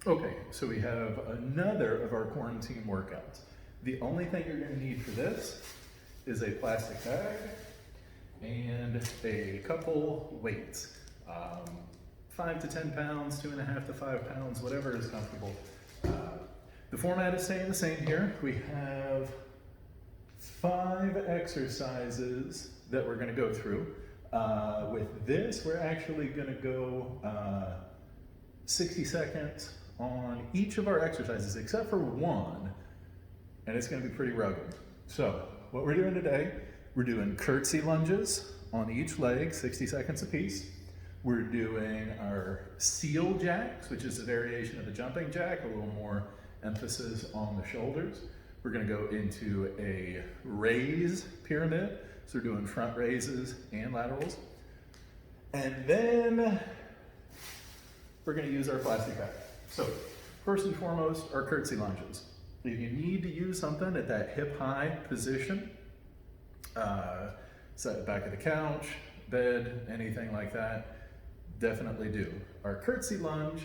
Okay, so we have another of our quarantine workouts. The only thing you're gonna need for this is a plastic bag and a couple weights. 5 to 10 pounds, 2.5 to 5 pounds, whatever is comfortable. The format is staying the same here. We have 5 exercises that we're gonna go through. With this, we're actually gonna go 60 seconds on each of our exercises, except for one, and it's gonna be pretty rugged. So, what we're doing today, we're doing curtsey lunges on each leg, 60 seconds apiece. We're doing our seal jacks, which is a variation of the jumping jack, a little more emphasis on the shoulders. We're gonna go into a raise pyramid. So we're doing front raises and laterals. And then we're gonna use our plastic bag. So first and foremost, our curtsey lunges. If you need to use something at that hip high position, set the back of the couch, bed, anything like that, definitely do. Our curtsey lunge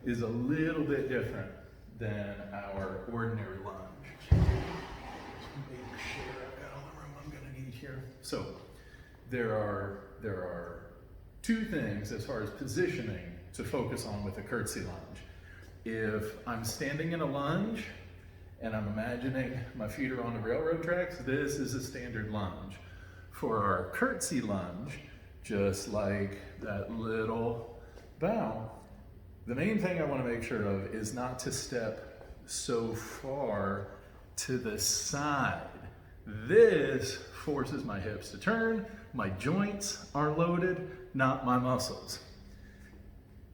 is a little bit different than our ordinary lunge. Make sure I've got all the room I'm gonna need here. So there are 2 things as far as positioning to focus on with a curtsey lunge. If I'm standing in a lunge and I'm imagining my feet are on the railroad tracks, this is a standard lunge. For our curtsey lunge, just like that little bow, the main thing I want to make sure of is not to step so far to the side. This forces my hips to turn, my joints are loaded, not my muscles.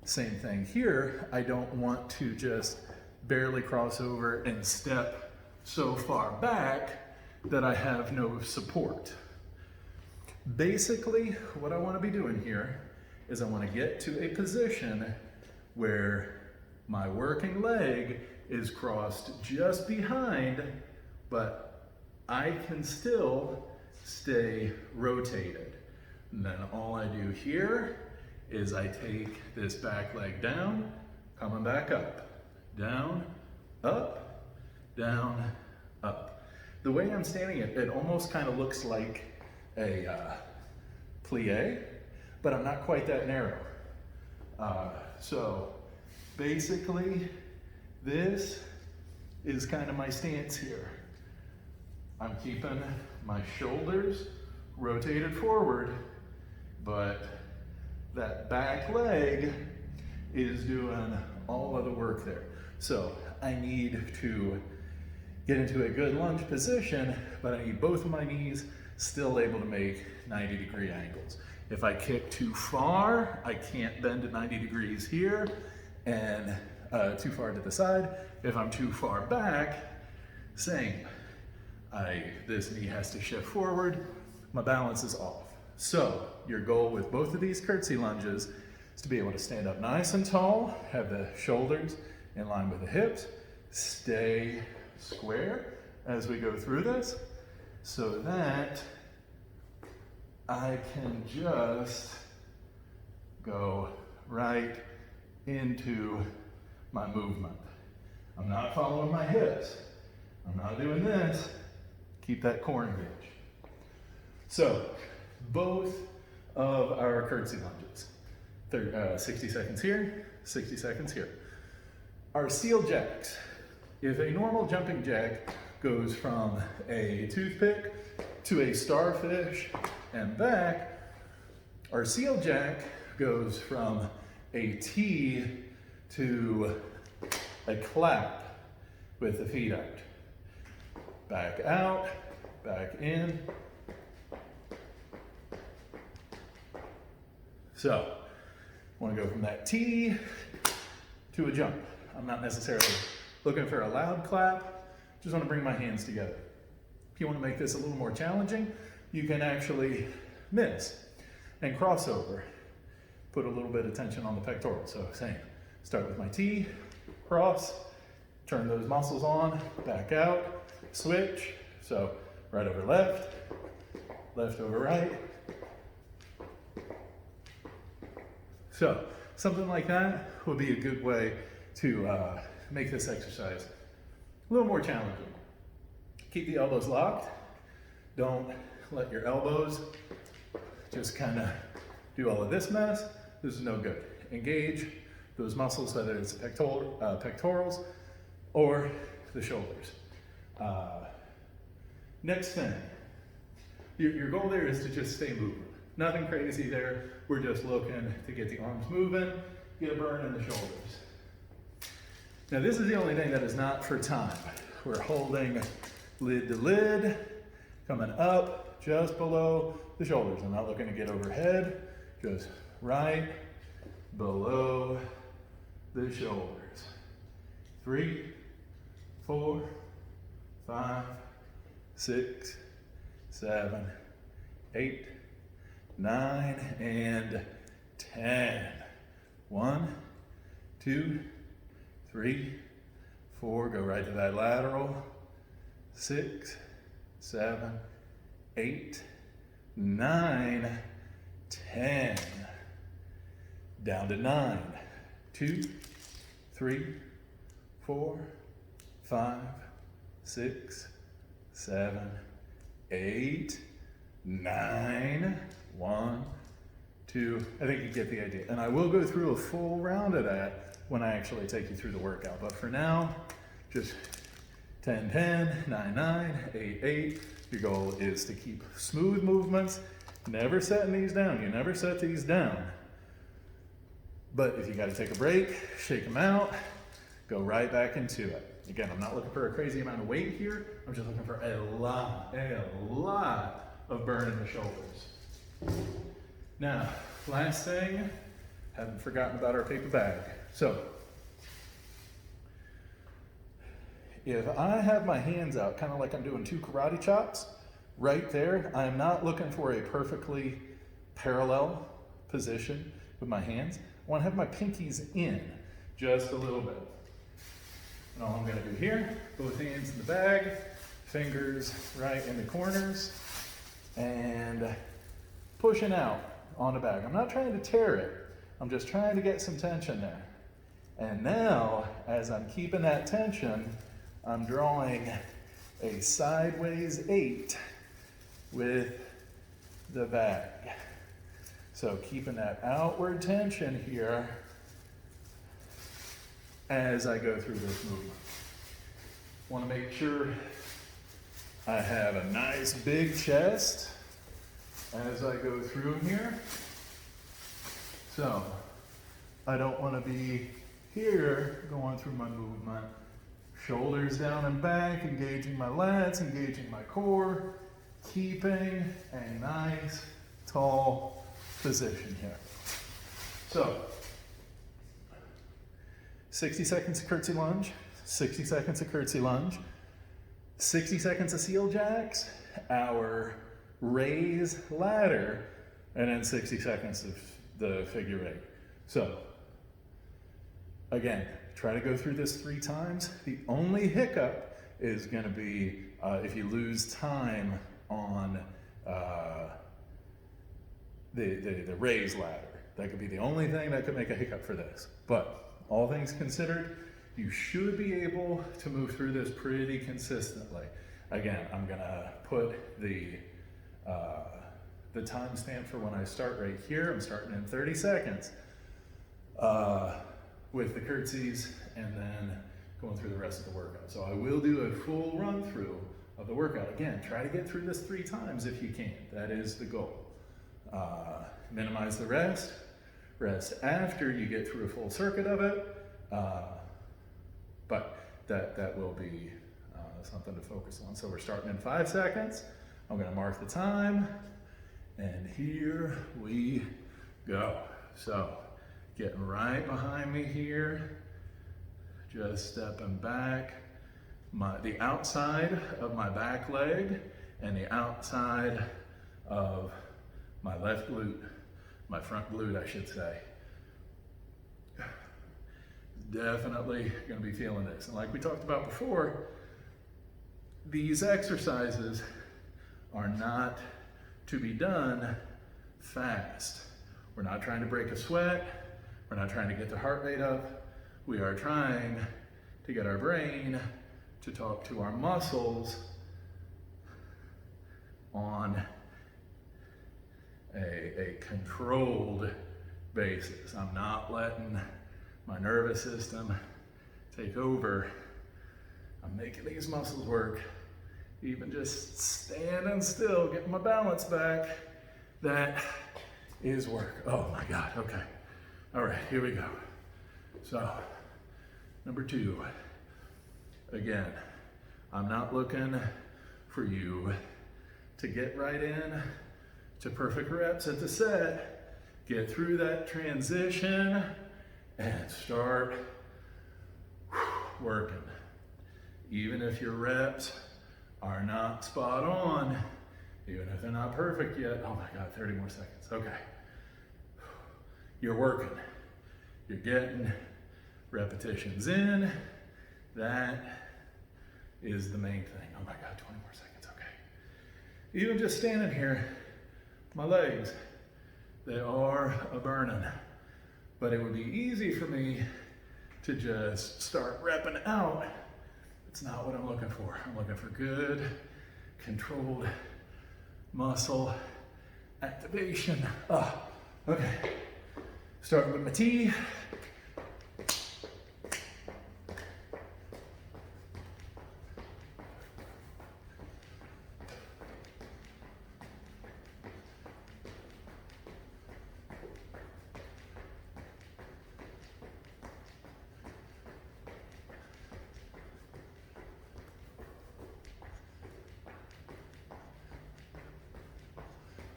Same thing here, I don't want to just barely cross over and step so far back that I have no support. Basically, what I want to be doing here is I want to get to a position where my working leg is crossed just behind, but I can still stay rotated. And then all I do here is I take this back leg down, coming back up, down, up, down, up. The way I'm standing it almost kind of looks like a plie, but I'm not quite that narrow. So basically, this is kind of my stance here. I'm keeping my shoulders rotated forward, but that back leg is doing all of the work there. So I need to get into a good lunge position, but I need both of my knees still able to make 90-degree angles. If I kick too far, I can't bend to 90 degrees here and too far to the side. If I'm too far back, same. This knee has to shift forward, my balance is off. So your goal with both of these curtsey lunges is to be able to stand up nice and tall, have the shoulders in line with the hips, stay square as we go through this, so that I can just go right into my movement. I'm not following my hips. I'm not doing this. Keep that core engaged. So, both of our curtsey lunges. 60 seconds here, 60 seconds here. Our seal jacks. If a normal jumping jack goes from a toothpick to a starfish and back, our seal jack goes from a T to a clap with the feet out. Back out, back in. So, I want to go from that T to a jump. I'm not necessarily looking for a loud clap, just want to bring my hands together. If you want to make this a little more challenging, you can actually miss and cross over. Put a little bit of tension on the pectoral. So same, start with my T, cross, turn those muscles on, back out, switch. So right over left, left over right. So something like that would be a good way to make this exercise a little more challenging. Keep the elbows locked. Don't let your elbows just kind of do all of this mess. This is no good. Engage those muscles, whether it's pectorals or the shoulders. Next thing, your goal there is to just stay moving. Nothing crazy there. We're just looking to get the arms moving, get a burn in the shoulders. Now this is the only thing that is not for time. We're holding lid to lid, coming up just below the shoulders. I'm not looking to get overhead, just right below the shoulders. 3, 4, 5, 6, 7, 8, 9, and 10. 1, 2, 3, 4, go right to that lateral. 6, 7, 8, 9, 10. Down to 9. 2, 3, 4, 5, 6, 7, 8, 9. 1, 2. I think you get the idea. And I will go through a full round of that when I actually take you through the workout. But for now, just 10, 10, 9, 9, 8, 8. Your goal is to keep smooth movements, never setting these down. You never set these down. But if you got to take a break, shake them out, go right back into it. Again, I'm not looking for a crazy amount of weight here. I'm just looking for a lot of burn in the shoulders. Now, last thing, haven't forgotten about our paper bag. So, if I have my hands out, kind of like I'm doing 2 karate chops, right there, I'm not looking for a perfectly parallel position with my hands. I want to have my pinkies in just a little bit. And all I'm going to do here, both hands in the bag, fingers right in the corners, and pushing out on the bag. I'm not trying to tear it. I'm just trying to get some tension there. And now, as I'm keeping that tension, I'm drawing a sideways 8 with the bag. So keeping that outward tension here as I go through this movement. Want to make sure I have a nice big chest as I go through here. So I don't want to be here going through my movement. Shoulders down and back, engaging my lats, engaging my core, keeping a nice tall position here. So 60 seconds of curtsey lunge, 60 seconds of curtsey lunge, 60 seconds of seal jacks, our raise ladder, and then 60 seconds of the figure 8. So again, try to go through this 3 times. The only hiccup is going to be if you lose time on the raise ladder. That could be the only thing that could make a hiccup for this. But all things considered, you should be able to move through this pretty consistently. Again, I'm going to put the timestamp for when I start right here. I'm starting in 30 seconds. With the curtsies and then going through the rest of the workout. So I will do a full run through of the workout. Again, try to get through this 3 times if you can. That is the goal. Minimize the rest. Rest after you get through a full circuit of it. But that will be something to focus on. So we're starting in 5 seconds. I'm going to mark the time. And here we go. So getting right behind me here, just stepping back, the outside of my back leg and the outside of my left glute, my front glute I should say. Definitely gonna be feeling this. And like we talked about before, these exercises are not to be done fast. We're not trying to break a sweat. We're not trying to get the heart rate up. We are trying to get our brain to talk to our muscles on a controlled basis. I'm not letting my nervous system take over. I'm making these muscles work. Even just standing still, getting my balance back, that is work. Oh my God, okay. All right, here we go. So, number 2, again, I'm not looking for you to get right in to perfect reps at the set. Get through that transition and start working. Even if your reps are not spot on, even if they're not perfect yet, oh my God, 30 more seconds, okay. You're working, you're getting repetitions in, that is the main thing. Oh my God, 20 more seconds, okay. Even just standing here, my legs, they are a burning, but it would be easy for me to just start repping out. It's not what I'm looking for. I'm looking for good, controlled muscle activation. Okay. Starting with my T.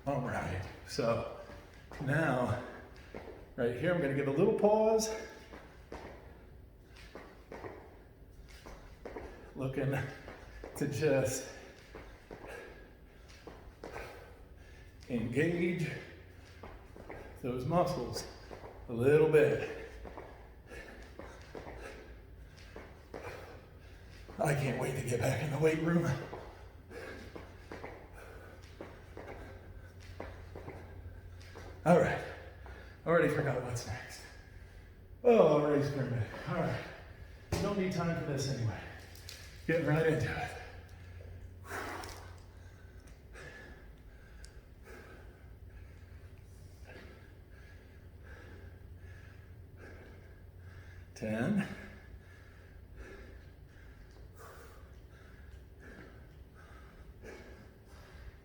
All right, so now, right here, I'm gonna give a little pause. Looking to just engage those muscles a little bit. I can't wait to get back in the weight room. All right, already forgot what's next. Oh, raise pyramid. All right, don't need time for this anyway. Getting right into it. Ten.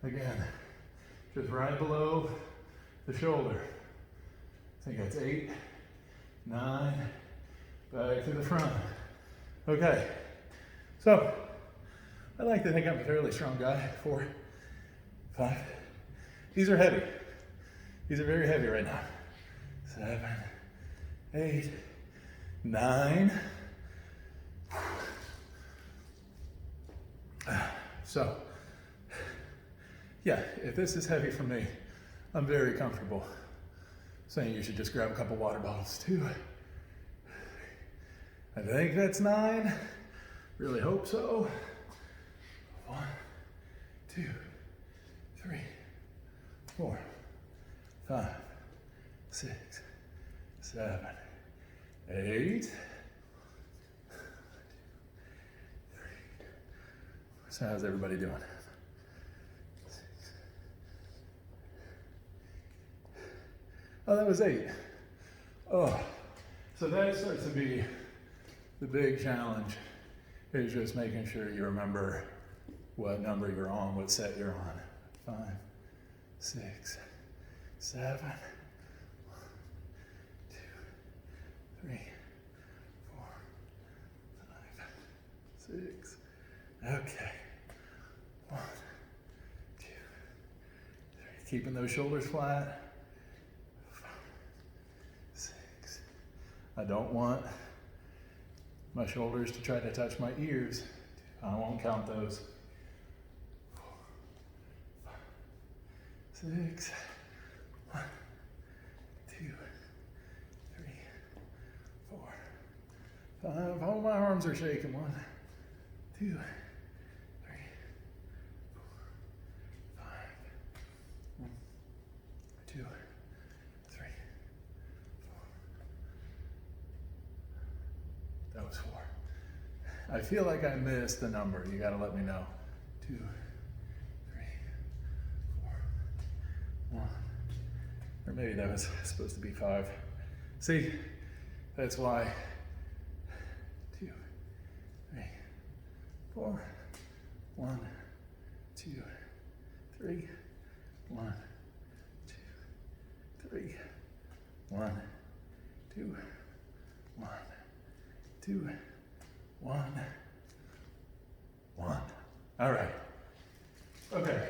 Again, just right below the shoulder. I think that's 8, 9, back to the front. Okay, so I like to think I'm a fairly strong guy. 4, 5. These are heavy. These are very heavy right now. 7, 8, 9. So, yeah, if this is heavy for me, I'm very comfortable saying you should just grab a couple water bottles too. I think that's 9. Really hope so. 1, 2, 3, 4, 5, 6, 7, 8. So how's everybody doing? Oh, that was 8. Oh, so that starts to be the big challenge, is just making sure you remember what number you're on, what set you're on. 5, 6, 7, 1, 2, 3, 4, 5, 6. Okay. 1, 2, 3. Keeping those shoulders flat. I don't want my shoulders to try to touch my ears. I won't count those. 4, 5, 6. 1, 2, 3, 4, 5. Oh, my arms are shaking. 1, 2, 3, 4, 5. 1, 2, 3, 4, I feel like I missed the number. You gotta let me know. 2, 3, 4, 1. Or maybe that was supposed to be 5. See, that's why. 2, 3, 4, 1, 2, 3, 1, 2, 3, 1, 2, 1, 2, 1, 1. All right. Okay.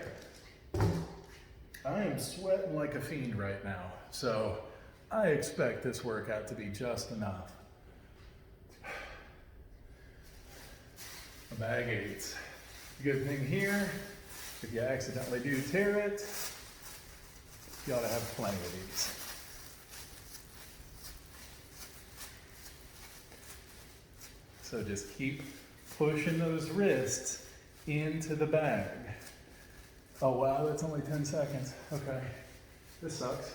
I am sweating like a fiend right now, so I expect this workout to be just enough. A bag 8. Good thing here, if you accidentally do tear it, you ought to have plenty of these. So just keep pushing those wrists into the bag. Oh wow, that's only 10 seconds. Okay, this sucks.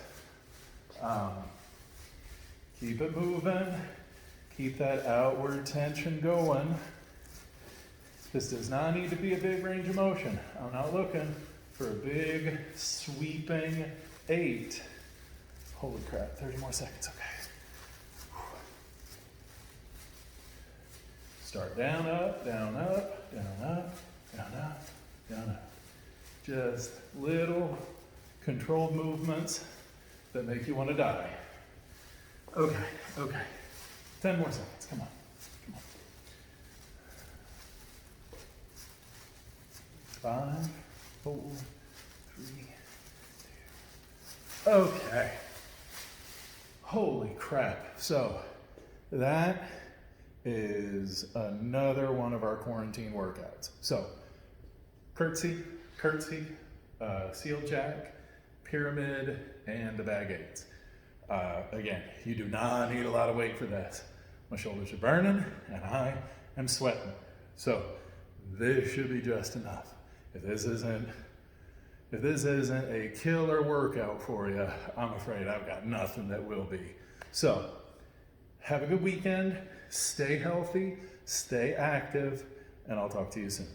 Keep it moving. Keep that outward tension going. This does not need to be a big range of motion. I'm not looking for a big sweeping 8. Holy crap, 30 more seconds, okay. Start down, up, down, up, down, up, down, up, down, up. Just little controlled movements that make you want to die. Okay, okay. 10 more seconds, come on, come on. 5, 4, 3, 2. Okay. Holy crap. So that is another one of our quarantine workouts. So curtsey, seal jack, pyramid, and the bag 8s. Again, you do not need a lot of weight for this. My shoulders are burning and I am sweating. So this should be just enough. If this isn't a killer workout for you, I'm afraid I've got nothing that will be. So have a good weekend, stay healthy, stay active, and I'll talk to you soon.